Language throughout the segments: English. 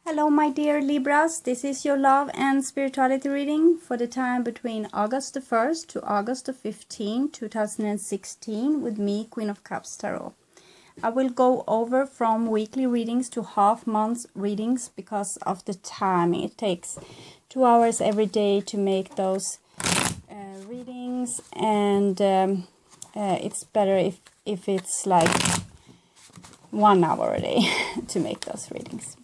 Hello my dear Libras, this is your love and spirituality reading for the time between August the 1st to August the 15th, 2016 with me, Queen of Cups Tarot. I will go over from weekly readings to half month readings because of the time. It takes 2 hours every day to make those readings, and it's better if it's like 1 hour a day to make those readings.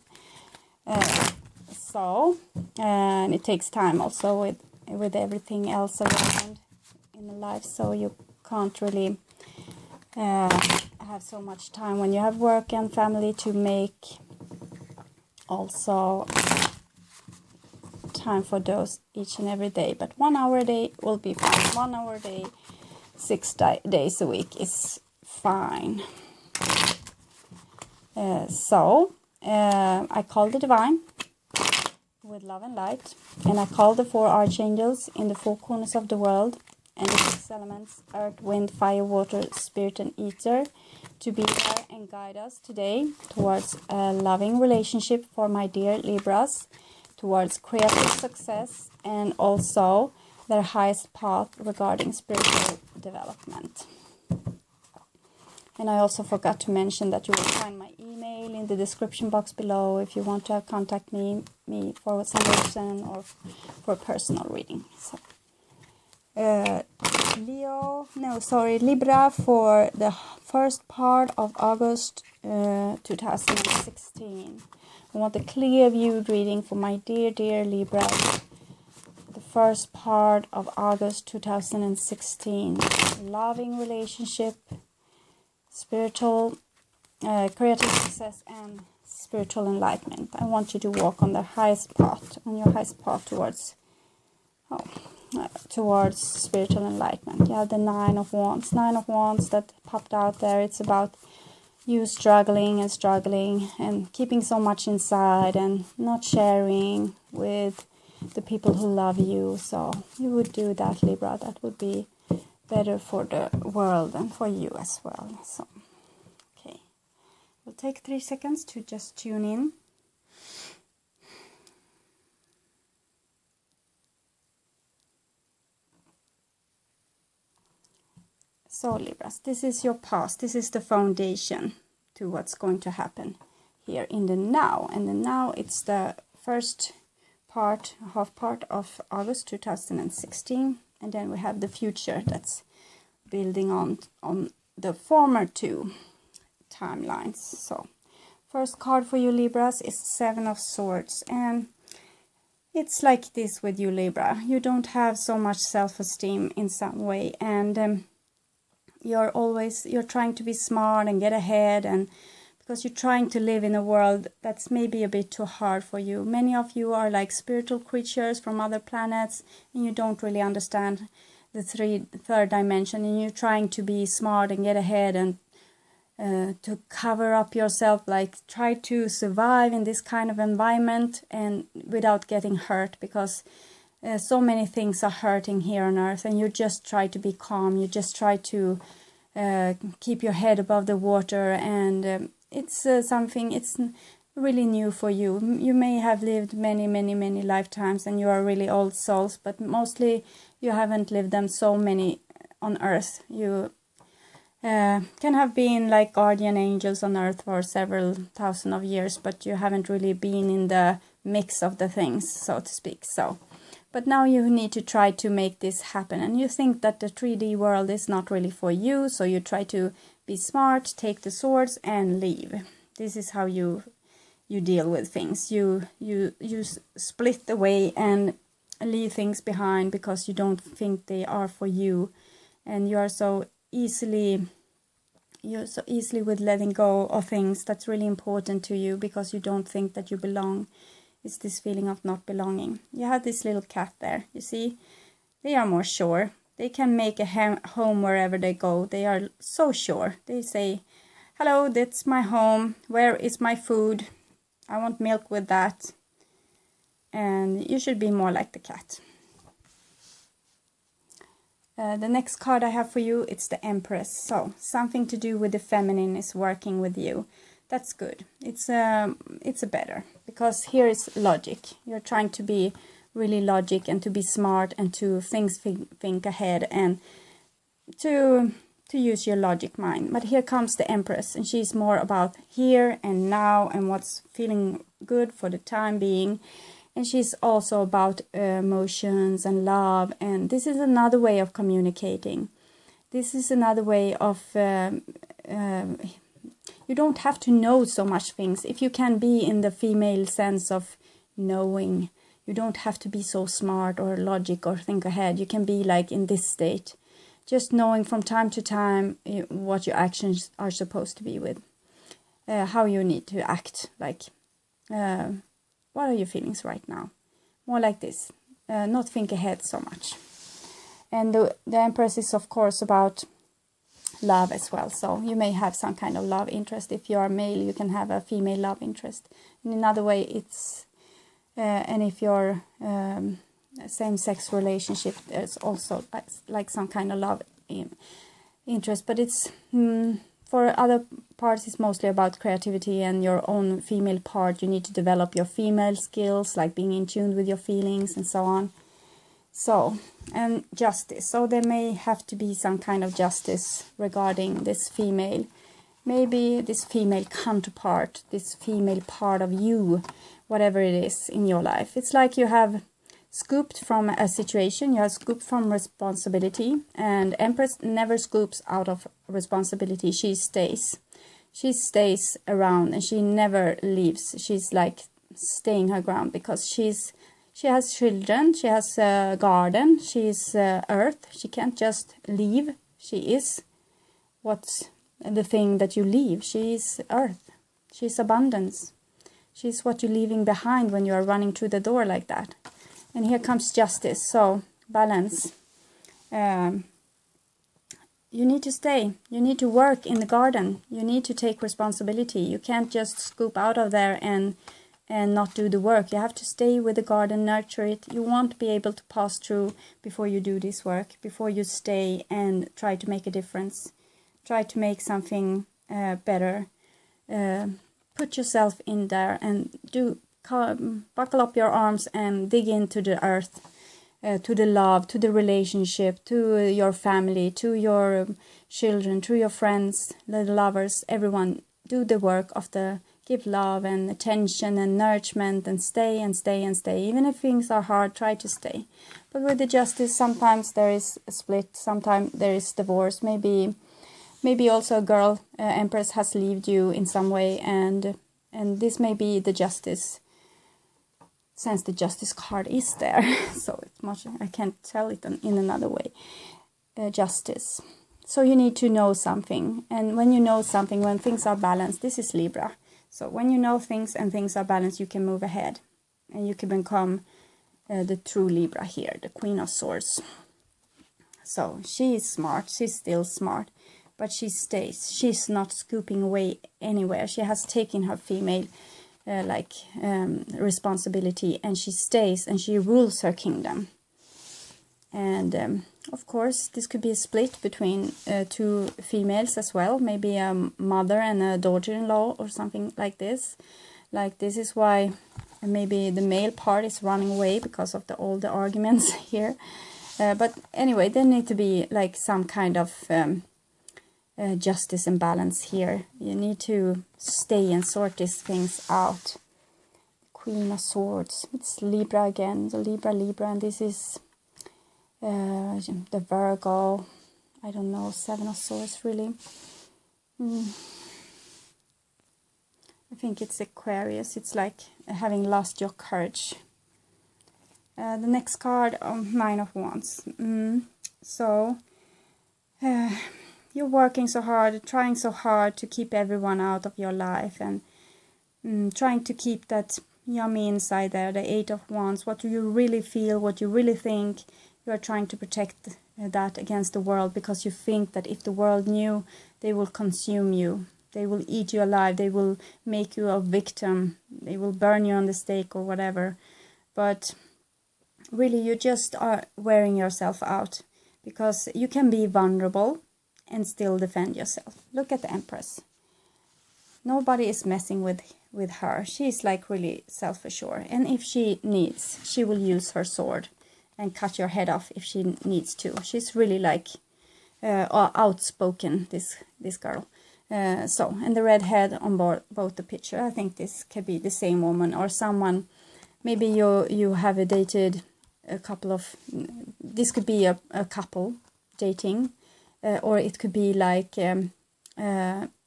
And it takes time also with everything else around in the life, so you can't really have so much time when you have work and family to make also time for those each and every day. But 1 hour a day will be fine. 1 hour a day, 6 days a week is fine. I call the divine with love and light, and I call the 4 archangels in the 4 corners of the world and the 6 elements, earth, wind, fire, water, spirit and ether, to be there and guide us today towards a loving relationship for my dear Libras, towards creative success, and also their highest path regarding spiritual development. And I also forgot to mention that you will find my email in the description box below if you want to contact me for some reason or for personal reading. So, Libra for the first part of August 2016. I want a clear view reading for my dear Libra. The first part of August 2016. Loving relationship, spiritual, creative success and spiritual enlightenment. I want you to walk on the highest path, on your highest path towards spiritual enlightenment. You have the 9 of Wands. 9 of Wands that popped out there. It's about you struggling and keeping so much inside and not sharing with the people who love you. So you would do that, Libra. That would be better for the world and for you as well. So, okay, we'll take 3 seconds to just tune in. So Libras, this is your past. This is the foundation to what's going to happen here in the now. And the now, it's the first part, half part of August 2016. And then we have the future that's building on the former 2 timelines. So, first card for you Libras is 7 of Swords. And it's like this with you Libra. You don't have so much self-esteem in some way. And you're trying to be smart and get ahead, and because you're trying to live in a world that's maybe a bit too hard for you. Many of you are like spiritual creatures from other planets, and you don't really understand the third dimension, and you're trying to be smart and get ahead and to cover up yourself, like try to survive in this kind of environment and without getting hurt, because so many things are hurting here on earth, and you just try to be calm. You just try to keep your head above the water, and it's something, it's really new for you. You may have lived many lifetimes, and you are really old souls, but mostly you haven't lived them so many on earth. You can have been like guardian angels on earth for several thousand of years, but you haven't really been in the mix of the things, so to speak. So, but now you need to try to make this happen, and you think that the 3D world is not really for you, so you try to be smart, take the swords and leave. This is how you deal with things. You split the way and leave things behind because you don't think they are for you, and you're so easily with letting go of things that's really important to you because you don't think that you belong. It's this feeling of not belonging. You have this little cat there, you see? They are more sure. They can make a home wherever they go. They are so sure. They say, hello, that's my home. Where is my food? I want milk with that. And you should be more like the cat. The next card I have for you, it's the Empress. So, something to do with the feminine is working with you. That's good. It's a better, because here is logic. You're trying to be really logic and to be smart and to think ahead and to use your logic mind. But here comes the Empress, and she's more about here and now and what's feeling good for the time being. And she's also about emotions and love, and this is another way of communicating. This is another way of you don't have to know so much things. If you can be in the female sense of knowing, you don't have to be so smart or logic or think ahead. You can be like in this state, just knowing from time to time what your actions are supposed to be with, how you need to act, like what are your feelings right now? More like this, not think ahead so much. And the Empress is of course about love as well. So you may have some kind of love interest. If you are male, you can have a female love interest. In another way, it's and if you're same-sex relationship, there's also like some kind of love interest. But it's for other parts, it's mostly about creativity and your own female part. You need to develop your female skills, like being in tune with your feelings and so on. So, and justice. So there may have to be some kind of justice regarding this female. Maybe this female counterpart, this female part of you, whatever it is in your life. It's like you have scooped from a situation, you have scooped from responsibility, and Empress never scoops out of responsibility. She stays. She stays around and she never leaves. She's like staying her ground because she has children, she has a garden, she's earth. She can't just leave. She is what's the thing that you leave. She is earth. She's abundance. She's what you're leaving behind when you are running through the door like that. And here comes justice. So balance. You need to stay. You need to work in the garden. You need to take responsibility. You can't just scoop out of there and not do the work. You have to stay with the garden, nurture it. You won't be able to pass through before you do this work, before you stay and try to make a difference. Try to make something better. Put yourself in there and buckle up your arms and dig into the earth, to the love, to the relationship, to your family, to your children, to your friends, the lovers, everyone. Do the work of give love and attention and nourishment and stay and stay and stay. Even if things are hard, try to stay. But with the justice, sometimes there is a split, sometimes there is divorce. Maybe also a girl, Empress, has left you in some way, and this may be the justice, since the justice card is there. So it's much, I can't tell it in another way. Justice. So you need to know something, and when you know something, when things are balanced, this is Libra. So when you know things and things are balanced, you can move ahead, and you can become the true Libra here, the Queen of Swords. So she is smart. She's still smart. But she stays. She's not scooping away anywhere. She has taken her female responsibility, and she stays and she rules her kingdom. And of course, this could be a split between two females as well. Maybe a mother and a daughter-in-law or something like this. Like this is why maybe the male part is running away because of all the arguments here. But anyway, there need to be like some kind of justice and balance here. You need to stay and sort these things out. Queen of Swords. It's Libra again. The Libra, and this is the Virgo. I don't know. Seven of Swords, really. I think it's Aquarius. It's like having lost your courage. The next card, Nine of Wands. So you're working so hard, trying so hard to keep everyone out of your life, and trying to keep that yummy inside there, the Eight of Wands. What do you really feel, what you really think, you are trying to protect that against the world, because you think that if the world knew, they will consume you. They will eat you alive. They will make you a victim. They will burn you on the stake or whatever. But really, you just are wearing yourself out, because you can be vulnerable and still defend yourself. Look at the Empress. Nobody is messing with her. She's like really self-assured, and if she needs, she will use her sword and cut your head off if she needs to. She's really like outspoken, this girl. So, and the red head on both the picture. I think this could be the same woman or someone. Maybe you have dated a couple of. This could be a couple dating, or it could be like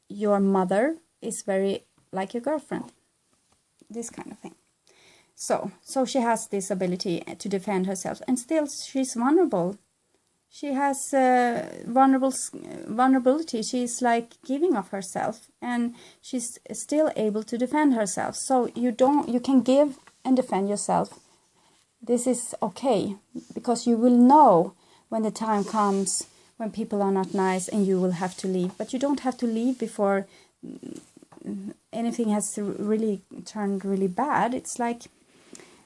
your mother is very like your girlfriend. This kind of thing. So she has this ability to defend herself, and still she's vulnerable. She has vulnerability. She's like giving of herself, and she's still able to defend herself. So you can give and defend yourself. This is okay, because you will know when the time comes when people are not nice and you will have to leave. But you don't have to leave before anything has really turned really bad. It's like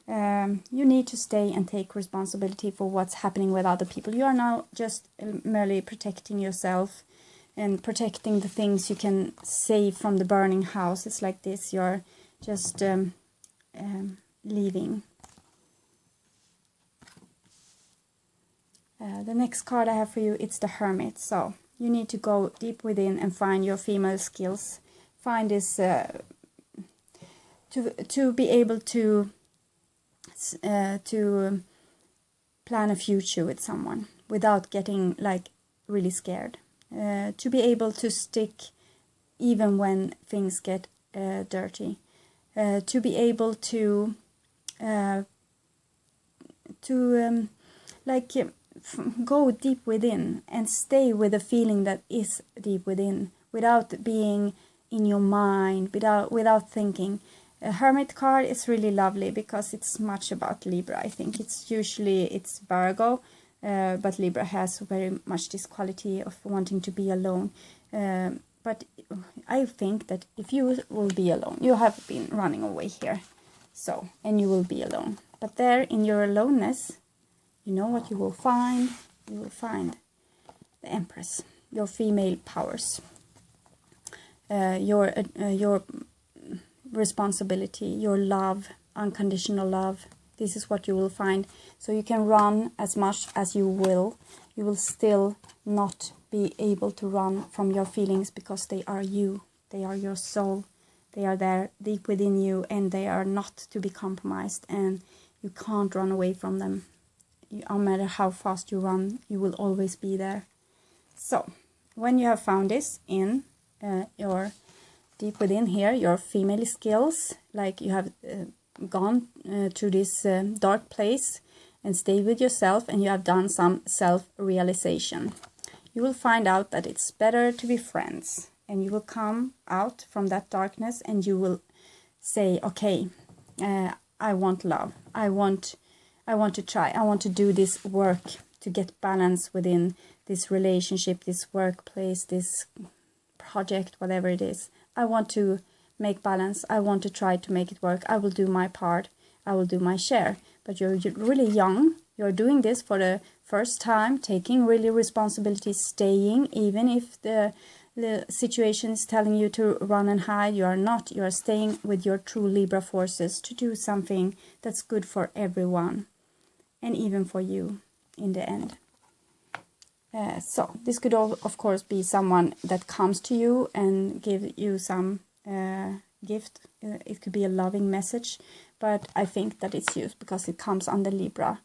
you need to stay and take responsibility for what's happening with other people. You are now just merely protecting yourself and protecting the things you can save from the burning house. It's like this. You're just leaving. The next card I have for you, it's the Hermit. So you need to go deep within and find your female skills. Find this to be able to plan a future with someone without getting like really scared. To be able to stick even when things get dirty. To be able to go deep within and stay with a feeling that is deep within, without being in your mind, without thinking. A Hermit card is really lovely because it's much about Libra. I think it's Virgo, but Libra has very much this quality of wanting to be alone. But I think that if you will be alone, you have been running away here, so, and you will be alone. But there in your aloneness, you know what you will find? You will find the Empress, your female powers, your responsibility, your love, unconditional love. This is what you will find. So you can run as much as you will. You will still not be able to run from your feelings, because they are you. They are your soul. They are there deep within you, and they are not to be compromised, and you can't run away from them. No matter how fast you run, you will always be there. So when you have found this in your deep within here, your female skills, like you have gone to this dark place and stayed with yourself, and you have done some self-realization, you will find out that it's better to be friends, and you will come out from that darkness and you will say, okay, I want love, I want to try, I want to do this work to get balance within this relationship, this workplace, this project, whatever it is. I want to make balance. I want to try to make it work. I will do my part. I will do my share. But you're really young. You're doing this for the first time, taking really responsibility, staying, even if the situation is telling you to run and hide. You are not. You are staying with your true Libra forces to do something that's good for everyone, and even for you in the end. So this could of course be someone that comes to you and give you some gift. It could be a loving message, but I think that it's used because it comes under Libra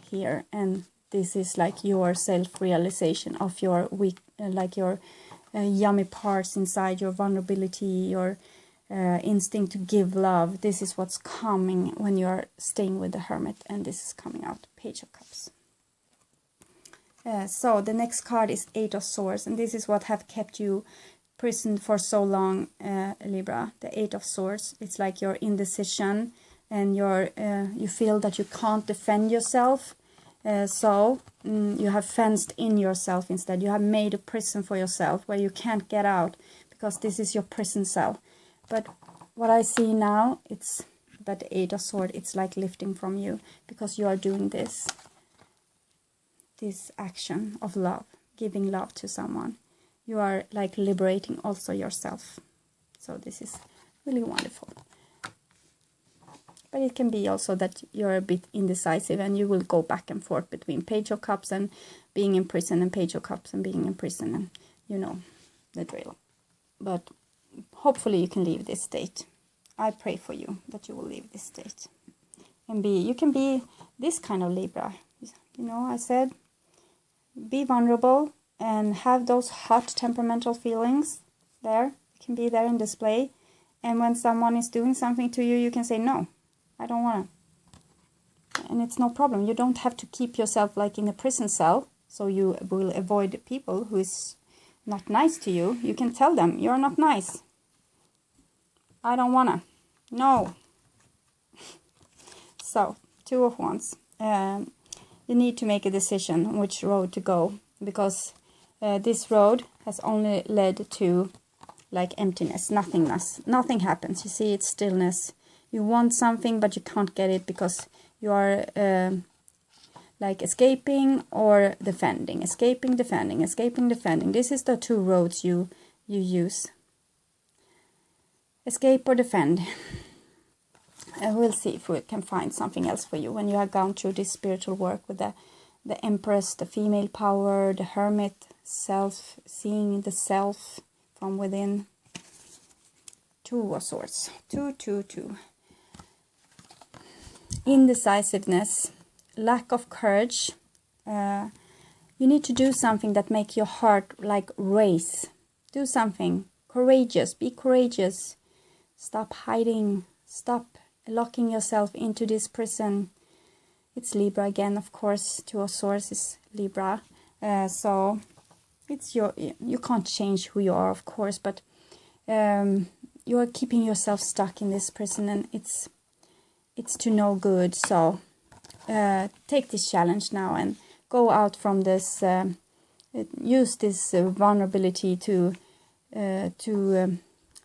here, and this is like your self-realization of your weak, like your yummy parts inside, your vulnerability, your instinct to give love. This is what's coming when you're staying with the Hermit, and this is coming out, Page of Cups. So the next card is Eight of Swords, and this is what have kept you prisoned for so long, Libra. The Eight of Swords, it's like your indecision, and you feel that you can't defend yourself, so you have fenced in yourself instead. You have made a prison for yourself where you can't get out, because this is your prison cell. But what I see now, it's that the Eight of Swords, it's like lifting from you, because you are doing this action of love, giving love to someone. You are like liberating also yourself. So this is really wonderful. But it can be also that you're a bit indecisive and you will go back and forth between Page of Cups and being in prison, and Page of Cups and being in prison, and you know the drill. But hopefully you can leave this state. I pray for you that you will leave this state. And you can be this kind of Libra. You know, I said, be vulnerable and have those hot temperamental feelings there. It can be there in display. And when someone is doing something to you, you can say, no, I don't want to. And it's no problem. You don't have to keep yourself like in a prison cell, so you will avoid people who is not nice to you. You can tell them, you're not nice. I don't want to. No. So, Two of Wands. You need to make a decision on which road to go, because this road has only led to like emptiness, nothingness. Nothing happens. You see, it's stillness. You want something, but you can't get it because you are like escaping or defending. Escaping, defending, escaping, defending. This is the two roads you use. Escape or defend. We'll see if we can find something else for you when you have gone through this spiritual work with the Empress, the female power, the Hermit, self, seeing the self from within. Two of Swords. 2, 2, 2. Indecisiveness, lack of courage. You need to do something that make your heart like race. Do something courageous. Be courageous. Stop hiding. Stop locking yourself into this prison. It's Libra again, of course. Two of Swords is Libra. So it's you can't change who you are, of course, but you are keeping yourself stuck in this prison, and it's to no good. So take this challenge now and go out from this. Use this vulnerability to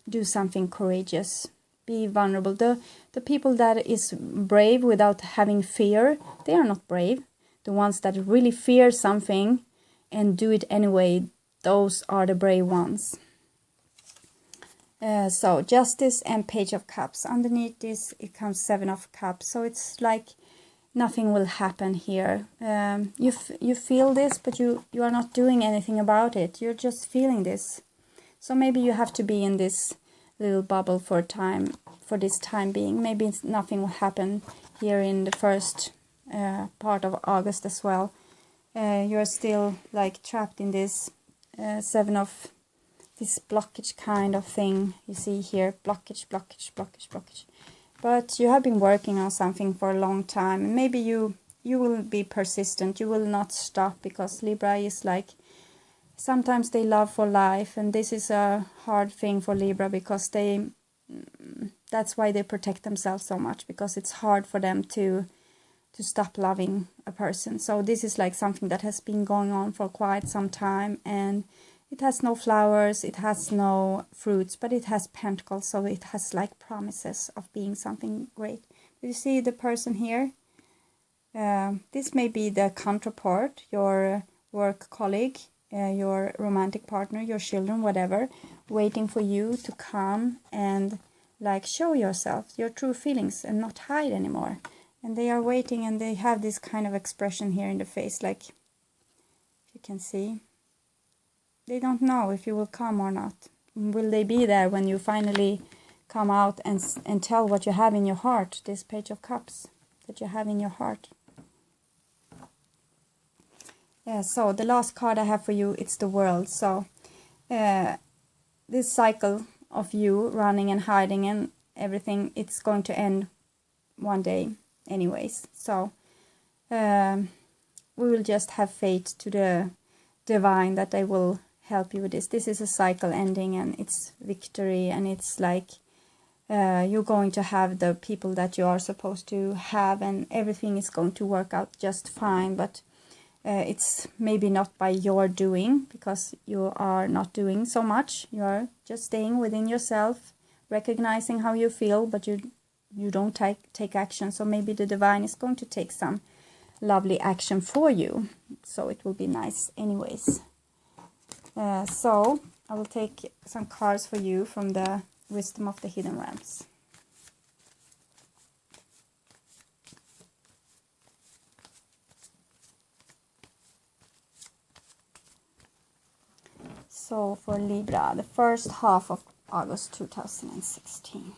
do something courageous. Be vulnerable. The people that is brave without having fear, they are not brave. The ones that really fear something and do it anyway, those are the brave ones. So Justice and Page of Cups. Underneath this, it comes Seven of Cups. So it's like nothing will happen here. You feel this, but you are not doing anything about it. You're just feeling this. So maybe you have to be in this little bubble for this time being. Maybe nothing will happen here in the first part of August as well. You're still like trapped in this seven of this blockage kind of thing. You see here, blockage. But you have been working on something for a long time, and maybe you will be persistent. You will not stop, because Libra is like, sometimes they love for life, and this is a hard thing for Libra, because that's why they protect themselves so much, because it's hard for them to stop loving a person. So this is like something that has been going on for quite some time, and it has no flowers, it has no fruits, but it has pentacles, so it has like promises of being something great. You see the person here? This may be the counterpart, your work colleague, your romantic partner, your children, whatever, waiting for you to come and like show yourself, your true feelings, and not hide anymore. And they are waiting, and they have this kind of expression here in the face, like, you can see. They don't know if you will come or not. Will they be there when you finally come out and tell what you have in your heart, this Page of Cups that you have in your heart? Yeah, so the last card I have for you, it's the World. So this cycle of you running and hiding and everything, it's going to end one day anyways. So we will just have faith to the divine that they will help you with this. This is a cycle ending, and it's victory, and it's like you're going to have the people that you are supposed to have, and everything is going to work out just fine. But it's maybe not by your doing, because you are not doing so much. You are just staying within yourself, recognizing how you feel, but you don't take action. So maybe the divine is going to take some lovely action for you. So it will be nice anyways. So I will take some cards for you from the wisdom of the hidden realms. So for Libra, the first half of August 2016.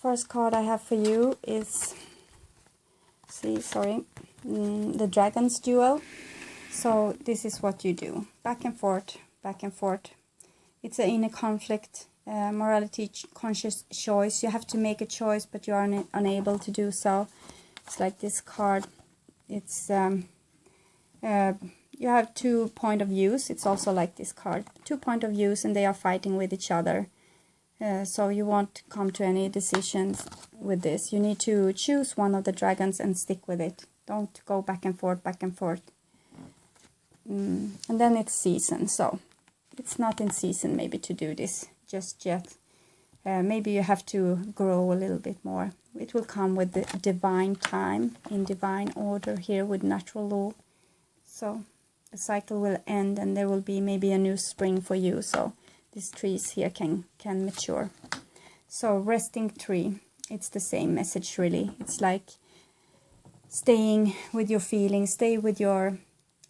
First card I have for you is, the Dragon's Duel. So this is what you do. Back and forth, back and forth. It's an inner conflict, morality, conscious choice. You have to make a choice, but you are unable to do so. It's like this card. It's, you have 2 points of views. It's also like this card. 2 points of views, and they are fighting with each other. So you won't come to any decisions with this. You need to choose one of the dragons and stick with it. Don't go back and forth, back and forth. And then it's season. So it's not in season maybe to do this just yet. Maybe you have to grow a little bit more. It will come with the divine time, in divine order here with natural law. So the cycle will end and there will be maybe a new spring for you. So these trees here can mature. So resting tree, it's the same message really. It's like staying with your feelings, stay with your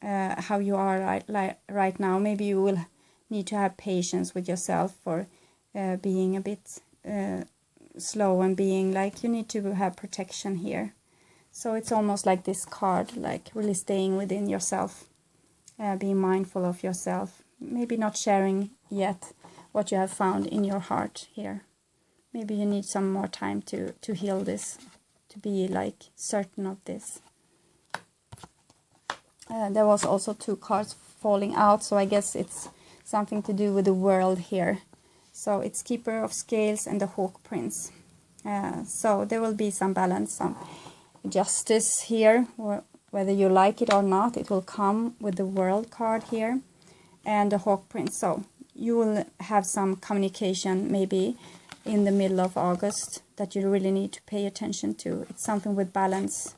how you are right now. Maybe you will need to have patience with yourself for being a bit slow and being like you need to have protection here. So it's almost like this card, like really staying within yourself, being mindful of yourself. Maybe not sharing yet what you have found in your heart here. Maybe you need some more time to heal this, to be like certain of this. There was also 2 cards falling out, so I guess it's something to do with the world here. So it's Keeper of Scales and the Hawk Prince. So there will be some balance, some justice here, or whether you like it or not, it will come with the World card here and the Hawk Prince. So you will have some communication maybe in the middle of August that you really need to pay attention to. It's something with balance.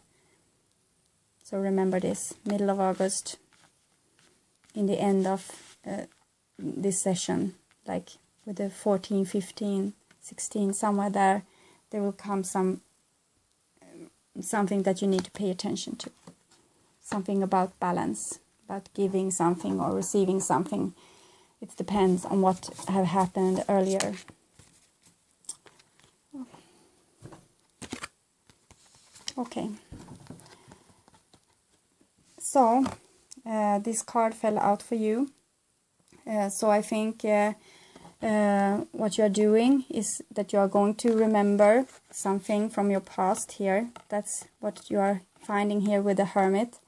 So remember this, middle of August, in the end of this session, like with the 14, 15, 16, somewhere there will come something that you need to pay attention to. Something about balance, about giving something or receiving something. It depends on what have happened earlier. Okay. So, this card fell out for you. So I think what you are doing is that you are going to remember something from your past here. That's what you are finding here with the Hermit.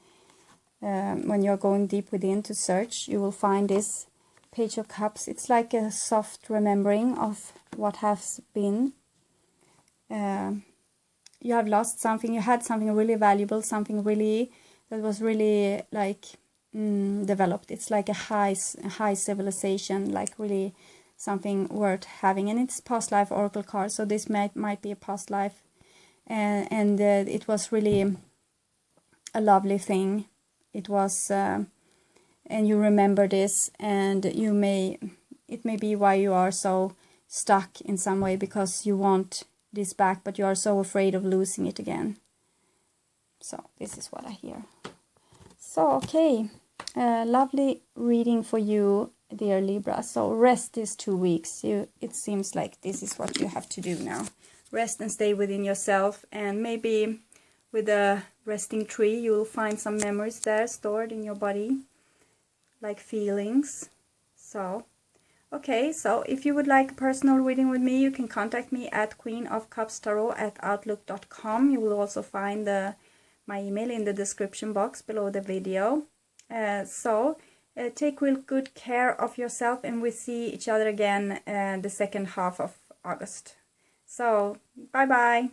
When you are going deep within to search, you will find this Page of Cups. It's like a soft remembering of what has been. You have lost something, you had something really valuable, something really that was really like developed. It's like a high civilization, like really something worth having. And it's past life oracle card, so this might be a past life, and it was really a lovely thing. It was, and you remember this, and it may be why you are so stuck in some way, because you want this back, but you are so afraid of losing it again. So this is what I hear. So okay, lovely reading for you, dear Libra. So rest these 2 weeks. It seems like this is what you have to do now. Rest and stay within yourself, and maybe with a resting tree you will find some memories there stored in your body, like feelings. So okay, so if you would like a personal reading with me, you can contact me at queenofcupstarot@outlook.com. You will also find my email in the description box below the video. Take real good care of yourself, and we see each other again the second half of August. So, bye-bye.